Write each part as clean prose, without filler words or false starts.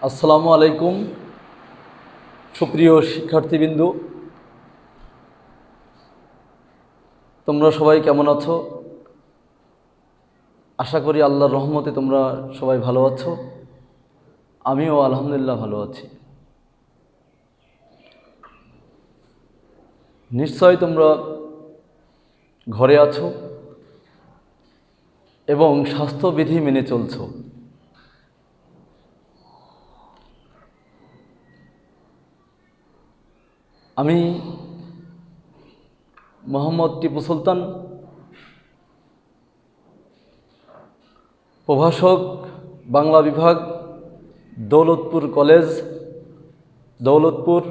আসসালামু আলাইকুম সুপ্রিয় শিক্ষার্থীবৃন্দ, তোমরা সবাই কেমন আছো? আশা করি আল্লাহর রহমতে তোমরা সবাই ভালো আছো। আমিও আলহামদুলিল্লাহ ভালো আছি। নিশ্চয় তোমরা ঘরে আছো এবং স্বাস্থ্যবিধি মেনে চলছো। আমি মোহাম্মদ টিপু সুলতান, প্রভাষক, বাংলা বিভাগ, দৌলতপুর কলেজ, দৌলতপুর,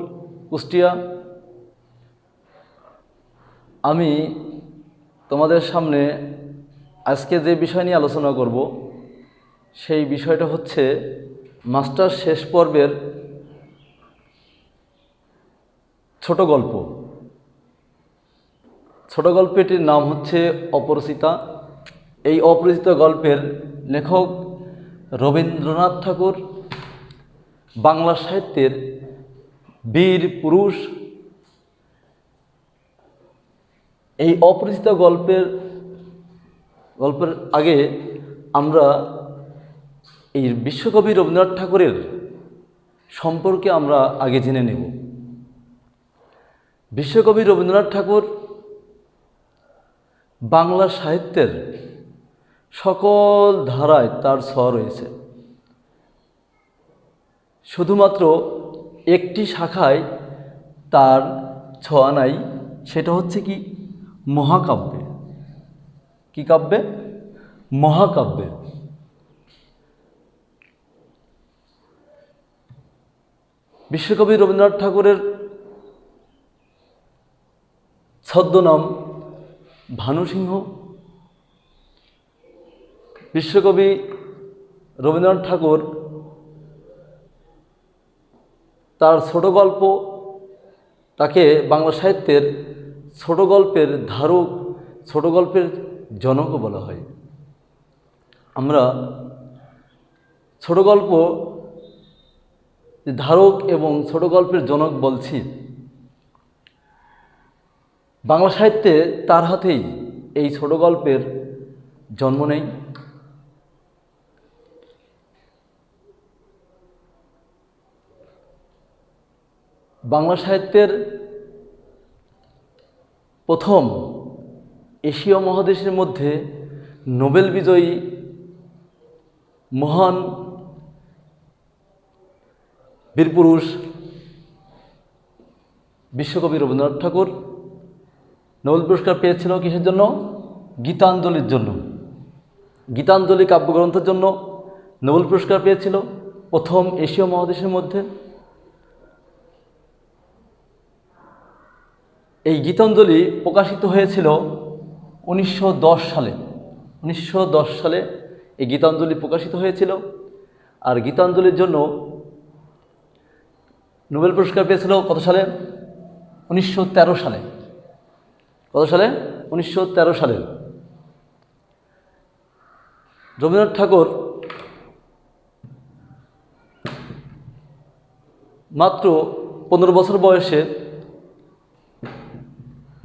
কুষ্টিয়া। আমি তোমাদের সামনে আজকে যে বিষয় নিয়ে আলোচনা করব সেই বিষয়টা হচ্ছে মাস্টার শেষ পর্বের ছোট গল্প। ছোট গল্পটির নাম হচ্ছে অপরিচিতা। এই অপরিচিত গল্পের লেখক রবীন্দ্রনাথ ঠাকুর, বাংলা সাহিত্যের বীর পুরুষ। এই অপরিচিত গল্পের আগে আমরা এই বিশ্বকবি রবীন্দ্রনাথ ঠাকুরের সম্পর্কে আমরা আগে জেনে নেব। বিশ্বকবি রবীন্দ্রনাথ ঠাকুর বাংলা সাহিত্যের সকল ধারায় তার ছোঁয়া রয়েছে। শুধুমাত্র একটি শাখায় তার ছোঁয়া নাই, সেটা হচ্ছে কি মহাকাব্যে। কি কাব্যে? মহাকাব্যে। বিশ্বকবি রবীন্দ্রনাথ ঠাকুরের ছদ্মনাম ভানুসিংহ। বিশ্বকবি রবীন্দ্রনাথ ঠাকুর তার ছোট গল্প, তাকে বাংলা সাহিত্যের ছোট গল্পের ধারক, ছোট গল্পের জনকও বলা হয়। আমরা ছোট গল্প ধারক এবং ছোট গল্পের জনক বলছি, বাংলা সাহিত্যে তার হাতেই এই ছোট গল্পের জন্ম নেই। বাংলা সাহিত্যের প্রথম এশীয় মহাদেশের মধ্যে নোবেল বিজয়ী মহান বীরপুরুষ বিশ্বকবি রবীন্দ্রনাথ ঠাকুর নোবেল পুরস্কার পেয়েছিল কিসের জন্য? গীতাঞ্জলির জন্য। গীতাঞ্জলি কাব্যগ্রন্থের জন্য নোবেল পুরস্কার পেয়েছিল প্রথম এশীয় মহাদেশের মধ্যে। এই গীতাঞ্জলি প্রকাশিত হয়েছিল 1910 সালে। 1910 সালে এই গীতাঞ্জলি প্রকাশিত হয়েছিল। আর গীতাঞ্জলির জন্য নোবেল পুরস্কার পেয়েছিল কত সালে? 1913 সালে। কত সালে? 1913 সালে। রবীন্দ্রনাথ ঠাকুর মাত্র 15 বছর বয়সে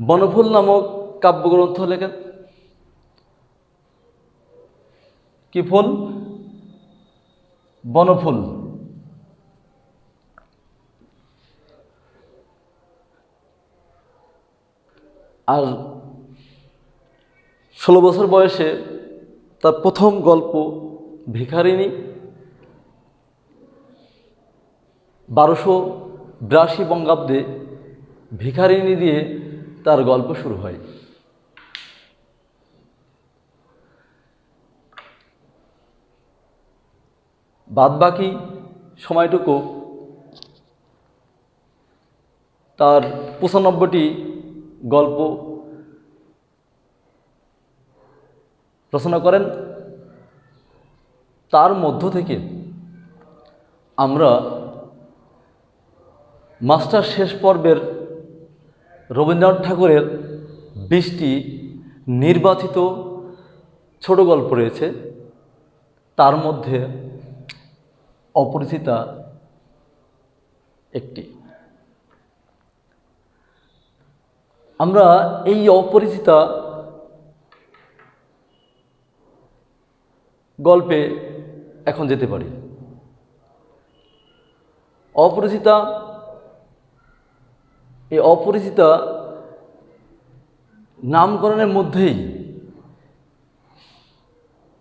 বনফুল নামক কাব্যগ্রন্থ লেখেন। কি ফুল? বনফুল। আর 16 বছর বয়সে তার প্রথম গল্প ভিখারিণী। 1282 বঙ্গাব্দে ভিখারিণী দিয়ে তার গল্প শুরু হয়। বাদবাকি সময়টুকু তার 95টি গল্প রচনা করেন। তার মধ্য থেকে আমরা মাস্টার শেষ পর্বের রবীন্দ্রনাথ ঠাকুরের 20টি নির্বাচিত ছোট গল্প রয়েছে। তার মধ্যে অপরিচিতা একটি। আমরা এই অপরিচিতা গল্পে এখন যেতে পারি। অপরিচিতা, এই অপরিচিতা নামকরণের মধ্যেই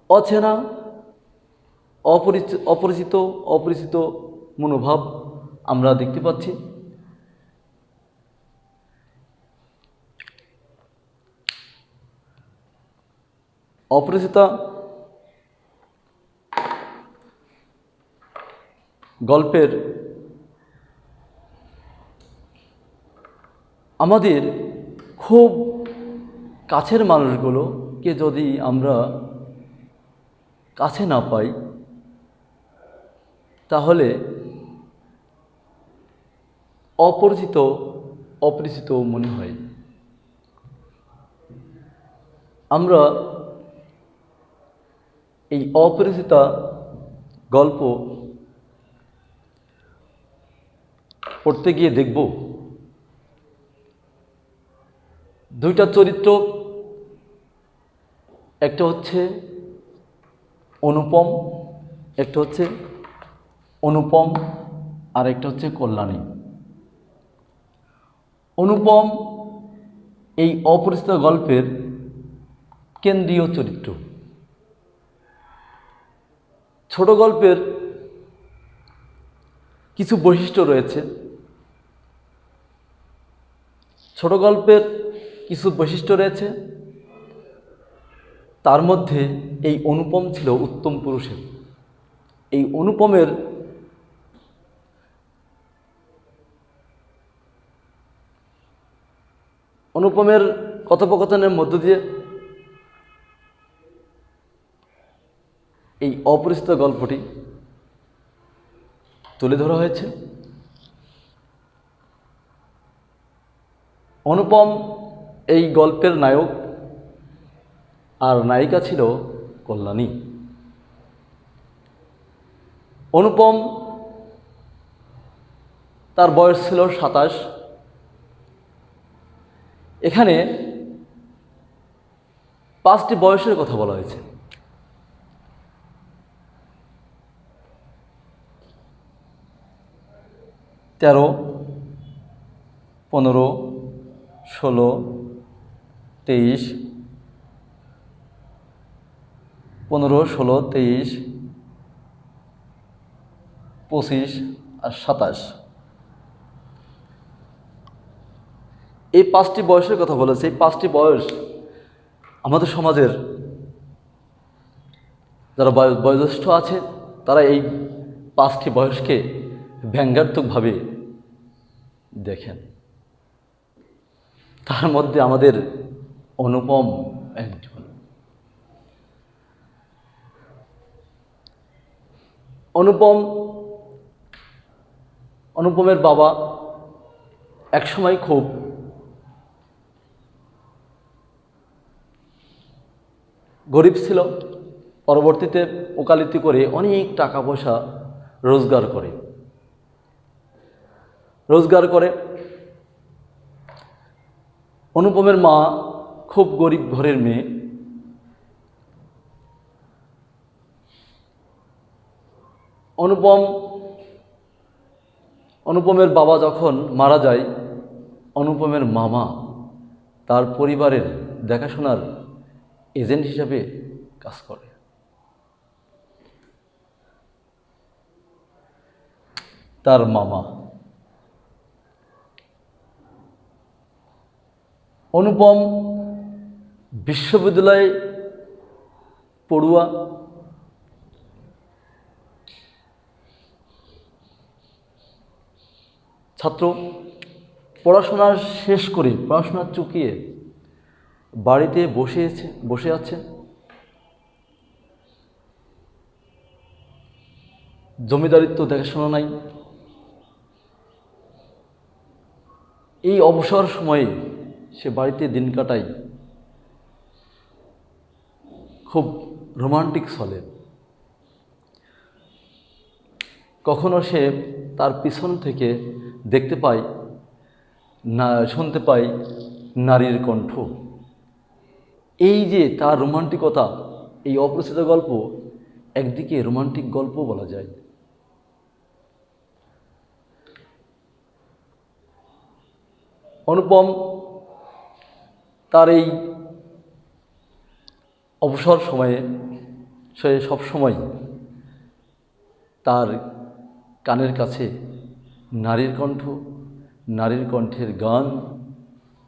অচেনা, অপরিচিত অপরিচিত মনোভাব আমরা দেখতে পাচ্ছি। অপরিচিতা গল্পের আমাদের খুব কাছের মানুষগুলোকে যদি আমরা কাছে না পাই, তাহলে অপরিচিত মনে হয়। আমরা এই অপরিচিতা গল্প পড়তে গিয়ে দেখব দুইটা চরিত্র, একটা হচ্ছে অনুপম, আর একটা হচ্ছে কল্যাণী। অনুপম এই অপরিচিত গল্পের কেন্দ্রীয় চরিত্র। ছোট গল্পের কিছু বৈশিষ্ট্য রয়েছে। তার মধ্যে এই অনুপম ছিল উত্তম পুরুষের। এই অনুপমের কথোপকথনের মধ্য দিয়ে এই অপরিচিত গল্পটি তুলে ধরা হয়েছে। অনুপম এই গল্পের নায়ক, আর নায়িকা ছিল কল্যাণী। অনুপম, তার বয়স ছিল 27। এখানে 5টি বয়সের কথা বলা হয়েছে। 13, 15, 16, 23, 25 আর 27। এই 5টি বয়সের কথা বলেছে। এই 5টি বয়স আমাদের সমাজের যারা বয়োজ্যেষ্ঠ আছে, তারা এই 5টি বয়সকে ব্যঙ্গাত্মকভাবে দেখেন। তার মধ্যে আমাদের অনুপম একজন। অনুপমের বাবা একসময় খুব গরিব ছিল। পরবর্তীতে ওকালতি করে অনেক টাকা পয়সা রোজগার করে। অনুপমের মা খুব গরিব ঘরের মেয়ে। অনুপমের বাবা যখন মারা যায়, অনুপমের মামা তার পরিবারের দেখাশোনার এজেন্ট হিসাবে কাজ করে। তার মামা অনুপম বিশ্ববিদ্যালয়ে পড়ুয়া। ছাত্র, পড়াশোনা শেষ করে, পড়াশোনা চুকিয়ে বাড়িতে বসে আছে। জমিদারিত্ব দেখাশোনা নাই। এই অবসর সময়ে সে বাড়িতে দিন কাটায় খুব রোমান্টিক ছলে। কখনো সে তার পিছন থেকে দেখতে পাই না, শুনতে পাই নারীর কণ্ঠ। এই যে তার রোমান্টিকতা, এই অপ্রচলিত গল্প একদিকে রোমান্টিক গল্প বলা যায়। অনুপম তার এই অবসর সময়ে সে সবসময় তার কানের কাছে নারীর কণ্ঠ, নারীর কণ্ঠের গান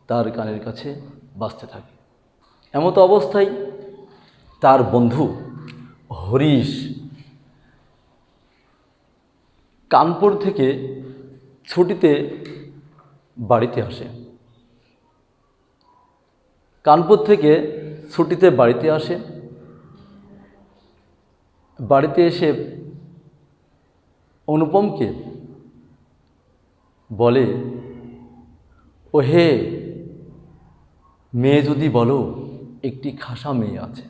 তার কানের কাছে বাজতে থাকে। এমতো অবস্থায় তার বন্ধু হরিশ কানপুর থেকে ছুটিতে বাড়িতে আসে। কানপুর থেকে ছুটিতে বাড়িতে আসে। বাড়িতে এসে অনুপমকে বলে, ও হে, মেয়ে যদি বলো একটি খাসা মেয়ে আছে।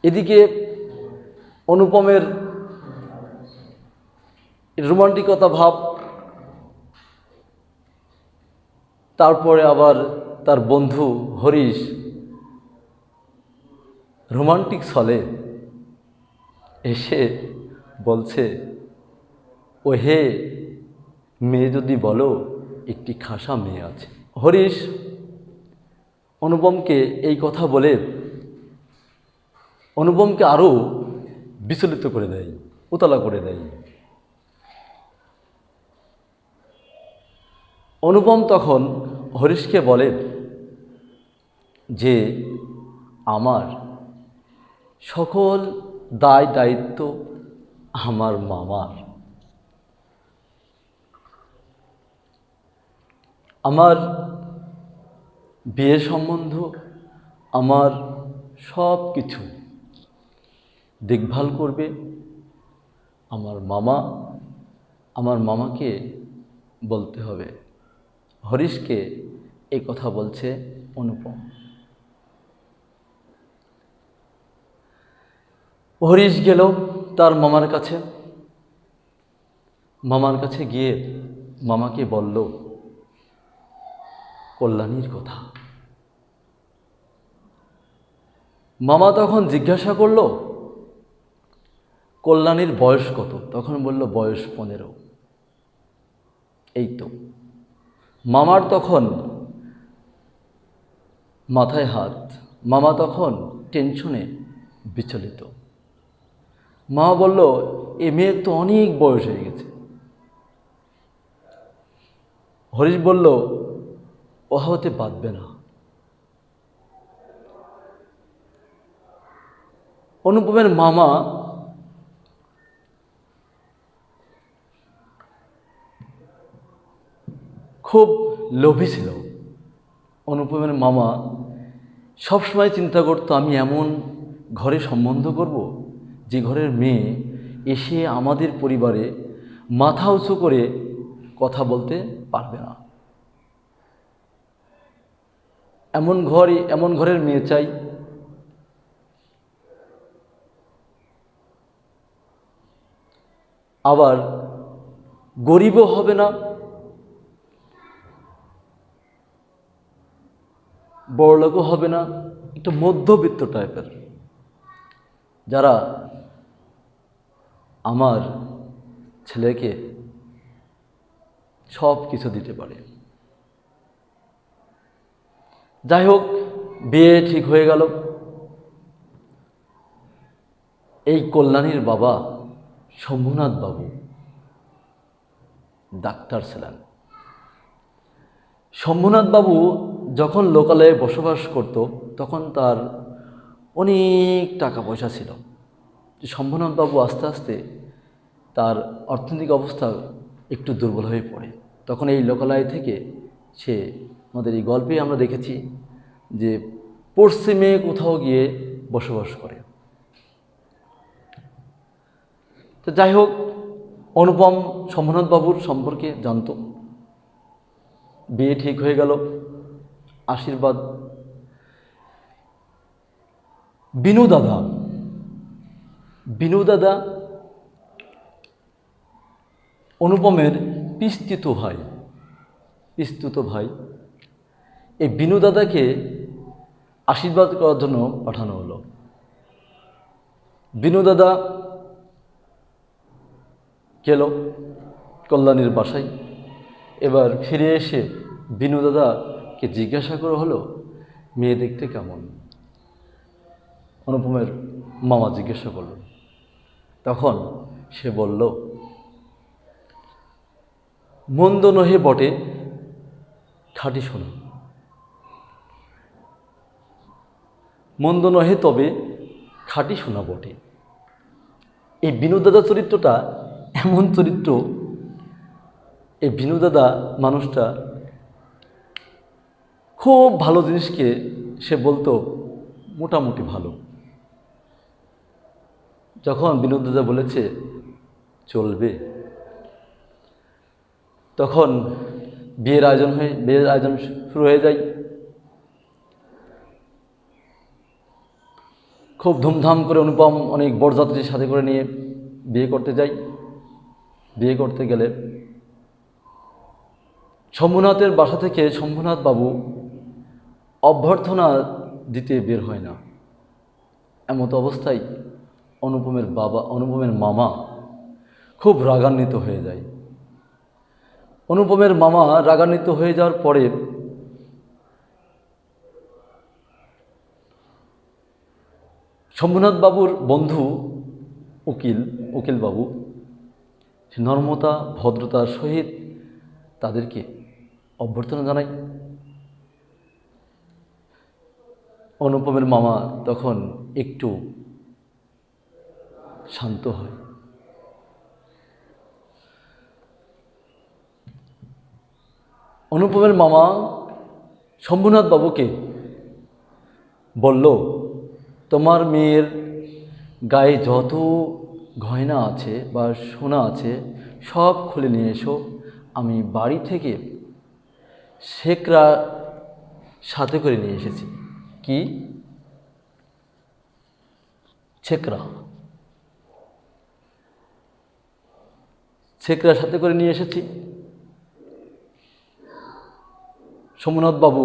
এদিকে অনুপমের রোমান্টিকতা ভাব, তারপরে আবার তার বন্ধু হরিশ রোমান্টিক ছলে এসে বলছে, ও হে, মেয়ে যদি বলো একটি খাসা মেয়ে আছে। হরিশ অনুপমকে এই কথা বলে অনুপমকে আরও বিচলিত করে দেয়, উতলা করে দেয়। অনুপম তখন হরিশকে বলে যে আমার সকল দায় দায়িত্ব আমার মামার, আমার বিয়ে সম্বন্ধ, আমার সব কিছু দেখভাল করবে আমার মামা। আমার মামাকে বলতে হবে। হরিশকে এই কথা বলছে অনুপম। হরিশ গেল তার মামার কাছে। মামার কাছে গিয়ে মামাকে বলল কল্যাণীর কথা। মামা তখন জিজ্ঞাসা করল, কল্যাণীর বয়স কত? তখন বলল বয়স 15। এই তো। মামার তখন মাথায় হাত। মামা তখন টেনশনে বিচলিত। মা বলল, এ মেয়ের তো অনেক বয়স হয়ে গেছে। হরিশ বলল, ও হতে পারবে না। অনুপমের মামা খুব লোভী ছিল। অনুপমের মামা সবসময় চিন্তা করতো, আমি এমন ঘরে সম্বন্ধ করব যে ঘরের মেয়ে এসে আমাদের পরিবারে মাথা উঁচু করে কথা বলতে পারবে না। এমন ঘরের মেয়ে চাই। আবার গরিবও হবে না, বড়লোকও হবে না, একটু মধ্যবিত্ত টাইপের, যারা আমার ছেলেকে সব কিছু দিতে পারে। যাই হোক, বিয়ে ঠিক হয়ে গেল। এই কল্যাণীর বাবা শম্ভুনাথ বাবু ডাক্তার ছিলেন। শম্ভুনাথ বাবু যখন লোকালয়ে বসবাস করত তখন তার অনেক টাকা পয়সা ছিল। শম্ভুনাথ বাবু আস্তে আস্তে তার অর্থনৈতিক অবস্থা একটু দুর্বল হয়ে পড়ে। তখন এই লোকালয় থেকে সে, আমাদের এই গল্পে আমরা দেখেছি যে পশ্চিমে কোথাও গিয়ে বসবাস করে। তো যাই হোক, অনুপম শম্ভুনাথ বাবুর সম্পর্কে জানত। বিয়ে ঠিক হয়ে গেল। আশীর্বাদ। বিনু দাদা অনুপমের পিস্তুত ভাই এই বিনু দাদাকে আশীর্বাদ করার জন্য পাঠানো হলো। বিনু দাদা গেল কল্যাণীর বাসায়। এবার ফিরে এসে বিনু দাদাকে জিজ্ঞাসা করা হলো, মেয়ে দেখতে কেমন? অনুপমের মামা জিজ্ঞাসা করল। তখন সে বলল, মন্দ নহে বটে, খাঁটি সোনা। মন্দ নহে তবে খাঁটি সোনা বটে। এই বিনু দাদা চরিত্রটা এমন চরিত্র, এই বিনু দাদা মানুষটা খুব ভালো জিনিসকে সে বলতো মোটামুটি ভালো। যখন বিনু দাদা বলেছে চলবে, তখন বিয়ের আয়োজন শুরু হয়ে যায়। খুব ধুমধাম করে অনুপম অনেক বরযাত্রীর সাথে করে নিয়ে বিয়ে করতে যায়। বিয়ে করতে গেলে শম্ভুনাথের বাসা থেকে শম্ভুনাথ বাবু অভ্যর্থনা দিতে বের হয় না। এমত অবস্থায় অনুপমের মামা খুব রাগান্বিত হয়ে যায়। অনুপমের মামা রাগান্বিত হয়ে যাওয়ার পরে শম্ভুনাথ বাবুর বন্ধু উকিল বাবু নর্মতা ভদ্রতার সহিত তাদেরকে অভ্যর্থনা জানায়। অনুপমের মামা তখন একটু শান্ত হয়। অনুপমের মামা শম্ভুনাথ বাবুকে বলল, তোমার মেয়ের গায়ে যত গয়না আছে বা সোনা আছে সব খুলে নিয়ে এসো। আমি বাড়ি থেকে শেখরা সাথে করে নিয়ে এসেছি। কি? ছেকরা সাথে করে নিয়ে এসেছি। শম্ভুনাথ বাবু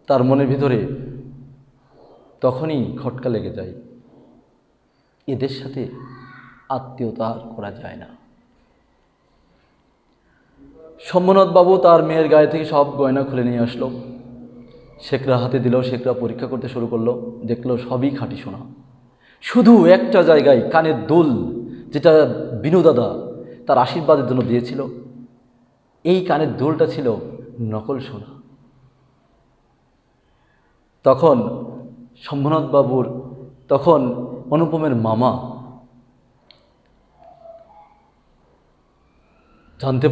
তার মনের ভিতরে তখনই খটকা লেগে যায়, এদের সাথে আত্মীয়তা করা যায় না। শম্ভুনাথ বাবু তার মেয়ের গায়ে থেকে সব গয়না খুলে নিয়ে আসলো, শেখরা হাতে দিল। শেখরা পরীক্ষা করতে শুরু করলো, দেখলো সবই খাঁটি সোনা। শুধু একটা জায়গায় কানের দুল, যেটা বিনু দাদা তার আশীর্বাদের জন্য দিয়েছিল, এই কানের দুলটা ছিল নকল সোনা। তখন শম্ভুনাথ বাবুর অনুপমের মামা জানতে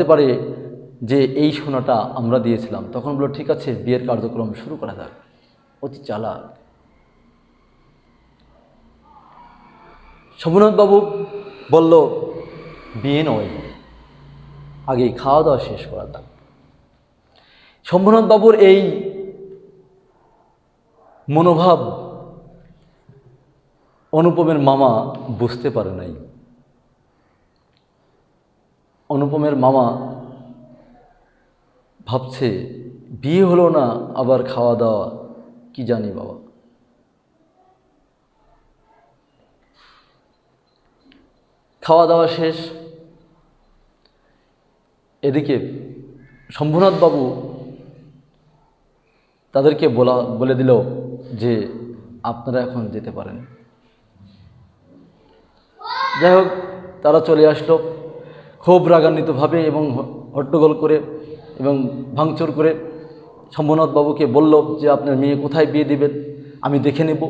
পারে যে এই সোনাটা আমরা দিয়েছিলাম। তখন বলল, ঠিক আছে, বিয়ের কার্যক্রম শুরু করা যাক। অতি চালাক। শম্ভুনাথ বাবু বলল, বিয়ে নয়, আগে খাওয়া দাওয়া শেষ করা যাক। শম্ভুনাথ বাবুর এই মনোভাব অনুপমের মামা বুঝতে পারে নাই। অনুপমের মামা ভাবছে, বিয়ে হলো না, আবার খাওয়া দাওয়া, কি জানি বাবা। খাওয়া দাওয়া শেষ। এদিকে শম্ভুনাথ বাবু তাদেরকে বলে দিল যে আপনারা এখন যেতে পারেন। যাই হোক, তারা চলে আসলো খুব রাগান্বিতভাবে এবং হট্টগোল করে এবং ভাঙচুর করে। শম্ভুনাথ বাবুকে বলল যে আপনার মেয়ে কোথায় বিয়ে দিবেন, আমি দেখে নেব।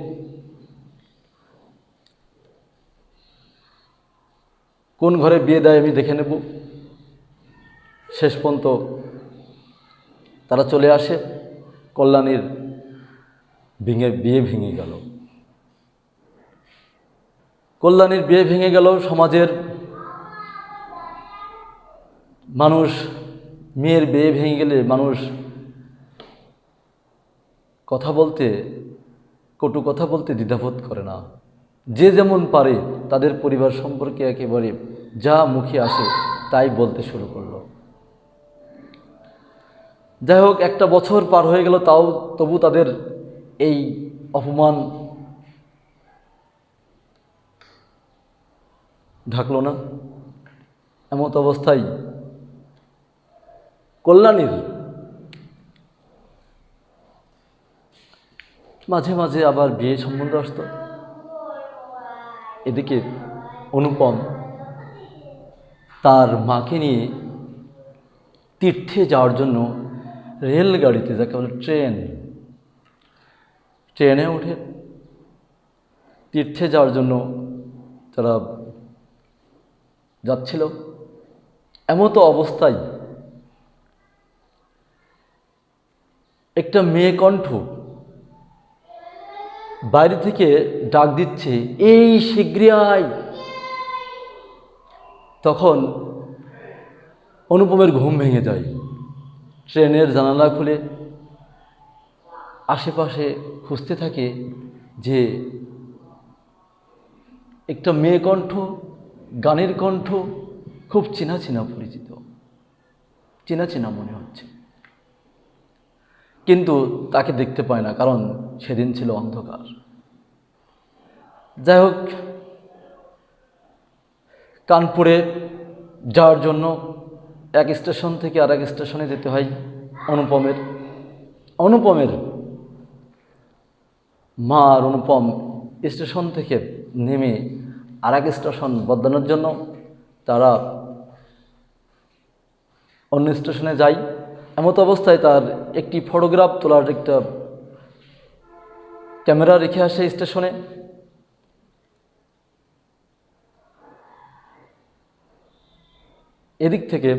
কোন ঘরে বিয়ে দেয় আমি দেখে নেব। শেষ পর্যন্ত তারা চলে আসে। কল্যাণীর বিয়ে ভেঙে গেল। কল্যাণীর বিয়ে ভেঙে গেল। সমাজের মানুষ, মেয়ের বিয়ে ভেঙে গেলে মানুষ কটু কথা বলতে দ্বিধাবোধ করে না। যে যেমন পারে তাদের পরিবার সম্পর্কে একেবারে যা মুখে আসে তাই বলতে শুরু করলো। যাই হোক, একটা বছর পার হয়ে গেল, তবু তাদের এই অপমান ঢাকলো না। এমত অবস্থায় কল্যাণীর মাঝে মাঝে আবার বিয়ে সম্বন্ধ আসত। এদিকে অনুপম তার মাকে নিয়ে তীর্থে যাওয়ার জন্য রেলগাড়িতে, যাকে বলে ট্রেনে উঠে তীর্থে যাওয়ার জন্য তারা যাচ্ছিল। এমতো অবস্থায় একটা মেয়ে কণ্ঠ বাইরে থেকে ডাক দিচ্ছে, এই শীঘ্রই আয়। তখন অনুপমের ঘুম ভেঙে যায়। ট্রেনের জানালা খুলে আশেপাশে খুঁজতে থাকে যে একটা মেয়ে কণ্ঠ, গানের কণ্ঠ, খুব চেনা চেনা পরিচিত, চেনা চেনা মনে হচ্ছে, কিন্তু তাকে দেখতে পায় না, কারণ সেদিন ছিল অন্ধকার। যাই হোক, কানপুরে যাওয়ার জন্য এক স্টেশন থেকে আর এক স্টেশনে যেতে হয় অনুপমের মা আর অনুপম স্টেশন থেকে নেমে আর এক স্টেশন বদলানোর জন্য তারা অন্য স্টেশনে যায়। এমত অবস্থায় তার একটি ফটোগ্রাফ তোলার একটা ক্যামেরা রেখে আসে স্টেশনে। এদিক থেকে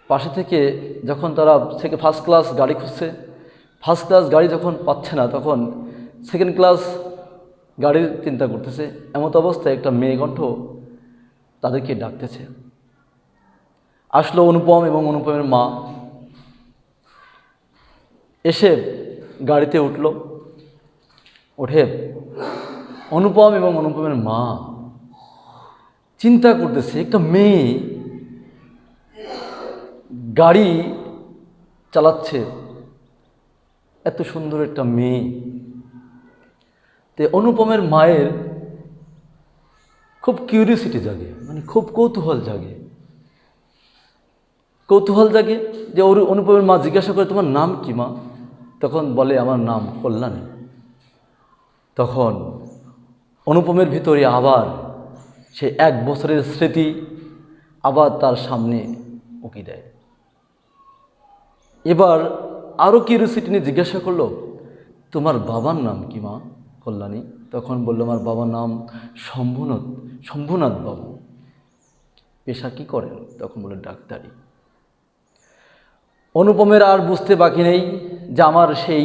পাশে থেকে যখন তারা ফার্স্ট ক্লাস গাড়ি খুঁজছে, ফার্স্ট ক্লাস গাড়ি যখন পাচ্ছে না, তখন সেকেন্ড ক্লাস গাড়ির চিন্তা করতেছে। এমত অবস্থায় একটা মেয়ে কণ্ঠ তাদেরকে ডাকতেছে। আসলো অনুপম এবং অনুপমের মা, এসে গাড়িতে উঠে অনুপম এবং অনুপমের মা চিন্তা করতেছে, একটা মেয়ে গাড়ি চালাচ্ছে, এত সুন্দর একটা মেয়ে। তো অনুপমের মায়ের খুব কিউরিওসিটি জাগে, মানে খুব কৌতূহল জাগে যে অনুপমের মা জিজ্ঞাসা করে, তোমার নাম কি মা? তখন বলে, আমার নাম কল্যাণী। তখন অনুপমের ভিতরে আবার সে 1 বছরের স্মৃতি আবার তার সামনে উকি দেয়। এবার আরও কিউরিওসিটি নিয়ে জিজ্ঞাসা করলো, তোমার বাবার নাম কি মা কল্যাণী? তখন বলল, আমার বাবার নাম শম্ভুনাথ বাবু। পেশা কি করেন? তখন বলল, ডাক্তারি। অনুপমের আর বুঝতে বাকি নেই যে আমার সে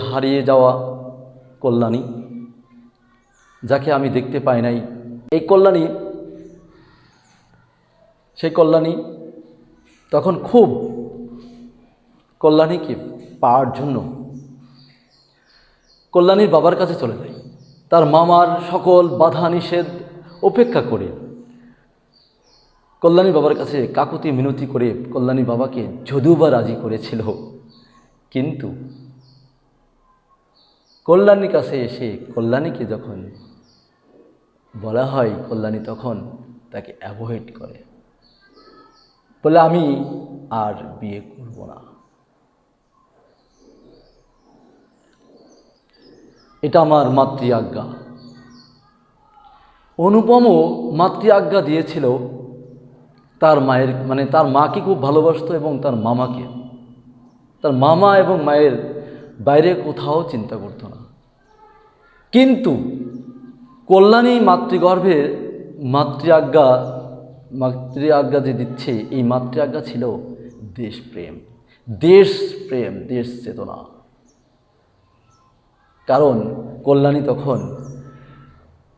হারিয়ে যাওয়া কল্যাণী, যাকে আমি দেখতে পাই নাই, এই সেই কল্যাণী তখন খুব কল্যাণীকে পাওয়ার জন্য কল্যাণীর বাবার কাছে চলে যায়। তার মামার সকল বাধা নিষেধ উপেক্ষা করে কল্যাণীর বাবার কাছে কাকুতি মিনতি করে কল্যাণীর বাবাকে যদিওবা রাজি করেছিল, কিন্তু কল্যাণীর কাছে এসে কল্যাণীকে যখন বলা হয়, কল্যাণী তখন তাকে অ্যাভয়েড করে, বলে, আমি আর বিয়ে করব না। এটা আমার মাতৃ আজ্ঞা। অনুপমও মাতৃ আজ্ঞা দিয়েছিল তার মায়ের, মানে তার মাকে খুব ভালোবাসতো এবং তার মামাকে, তার মামা এবং মায়ের বাইরে কোথাও চিন্তা করতো না। কিন্তু কল্যাণী মাতৃগর্ভে মাতৃ আজ্ঞা যে দিচ্ছে, এই মাতৃ আজ্ঞা ছিল দেশপ্রেম, দেশ চেতনা। কারণ কল্যাণী তখন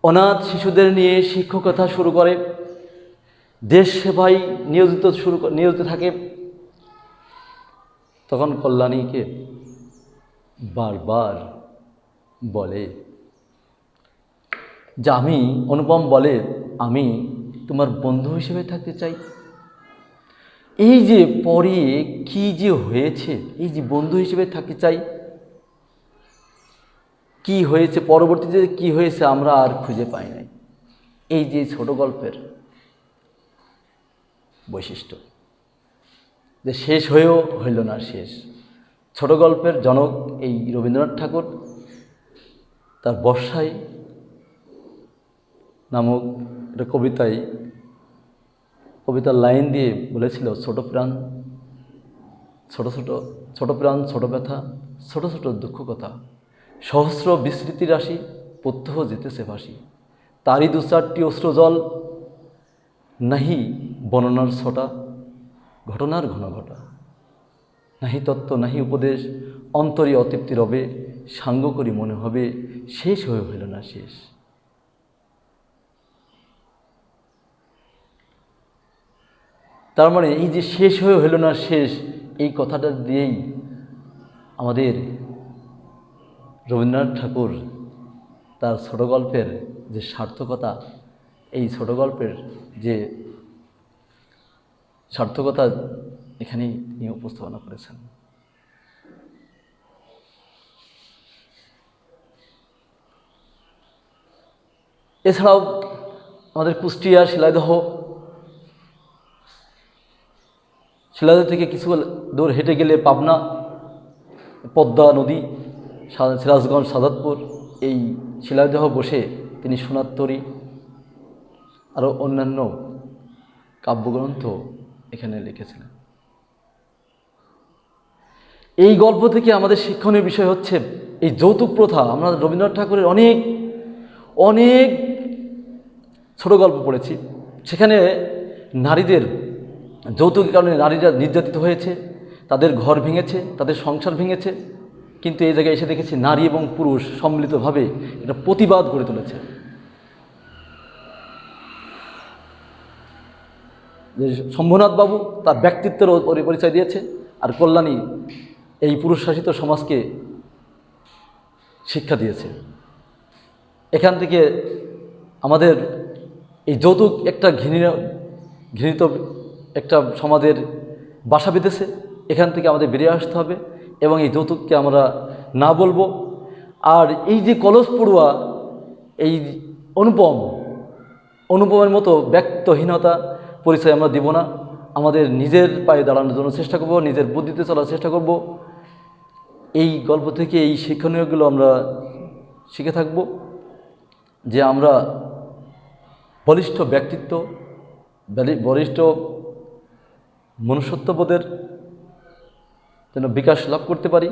অনাথ শিশুদের নিয়ে শিক্ষকতা শুরু করে, দেশ সেবায় নিয়োজিত থাকে। তখন কল্যাণীকে বারবার বলে যে অনুপম বলে আমি তোমার বন্ধু হিসেবে থাকতে চাই। এই যে পরে কি যে হয়েছে, এই যে বন্ধু হিসেবে থাকতে চাই, কি হয়েছে পরবর্তীতে কি হয়েছে আমরা আর খুঁজে পাই নাই। এই যে ছোট গল্পের বৈশিষ্ট্য, যে শেষ হয়েও হইল না শেষ। ছোট গল্পের জনক এই রবীন্দ্রনাথ ঠাকুর তার বর্ষায় নামক একটা কবিতার লাইন দিয়ে বলেছিল, ছোট প্রাণ ছোট ব্যথা, ছোট ছোট দুঃখ কথা, সহস্র বিস্মৃতি রাশি প্রত্যহ যেতেছে ভাসি, তারই দু চারটি অশ্রুজল, নাহি বর্ণনার ছটা, ঘটনার ঘন ঘটা, নাহি তত্ত্ব নাহি উপদেশ, অন্তরে অতৃপ্তি রবে, সাঙ্গ করি মনে হবে, শেষ হয়ে হইল না শেষ। তার মানে এই যে শেষ হয়ে হইল না শেষ, এই কথাটা দিয়েই আমাদের রবীন্দ্রনাথ ঠাকুর তার ছোট গল্পের যে সার্থকতা, এই ছোট গল্পের যে সার্থকতা এখানেই তিনি উপস্থাপনা করেছেন। এছাড়াও আমাদের কুষ্টিয়া শিলাইদহ থেকে কিছু দূর হেঁটে গেলে পাবনা, পদ্মা নদী, সিরাজগঞ্জ, সাজাদপুর, এই শিলাইদহ বসে তিনি সোনার তরী আরও অন্যান্য কাব্যগ্রন্থ এখানে লিখেছিলেন। এই গল্প থেকে আমাদের শিক্ষণীয় বিষয় হচ্ছে এই যৌতুক প্রথা। আমরা রবীন্দ্রনাথ ঠাকুরের অনেক অনেক ছোট গল্প পড়েছি, সেখানে নারীদের যৌতুকের কারণে নারীরা নির্যাতিত হয়েছে, তাদের ঘর ভেঙেছে, তাদের সংসার ভেঙেছে, কিন্তু এই জায়গায় এসে দেখেছি নারী এবং পুরুষ সম্মিলিতভাবে এটা প্রতিবাদ গড়ে তুলেছে। যে শম্ভুনাথ বাবু তার ব্যক্তিত্বের পরিচয় দিয়েছে, আর কল্যাণী এই পুরুষ শাসিত সমাজকে শিক্ষা দিয়েছে। এখান থেকে আমাদের এই যৌতুক একটা ঘৃণিত একটা সমাজের বাসা বেঁধেছে, এখান থেকে আমাদের বেরিয়ে আসতে হবে এবং এই যৌতুককে আমরা না বলবো। আর এই যে কলস পড়ুয়া এই অনুপমের মতো ব্যক্তহীনতা পরিচয় আমরা দিব না। আমাদের নিজের পায়ে দাঁড়ানোর জন্য চেষ্টা করব, নিজের বুদ্ধিতে চলার চেষ্টা করব। এই গল্প থেকে এই শিক্ষণীয়গুলো আমরা শিখে থাকব, যে আমরা বলিষ্ঠ ব্যক্তিত্ব, বলিষ্ঠ মনুষ্যত্ববোধের যেন বিকাশ লাভ করতে পারি।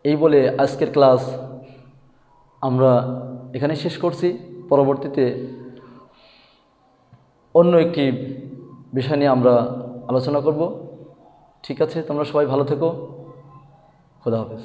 এই বলে আজকের ক্লাস আমরা এখানে শেষ করছি। পরবর্তীতে অন্য একটি বিষয় নিয়ে আমরা আলোচনা করব। ঠিক আছে, তোমরা সবাই ভালো থেকো। খোদা হাফেজ।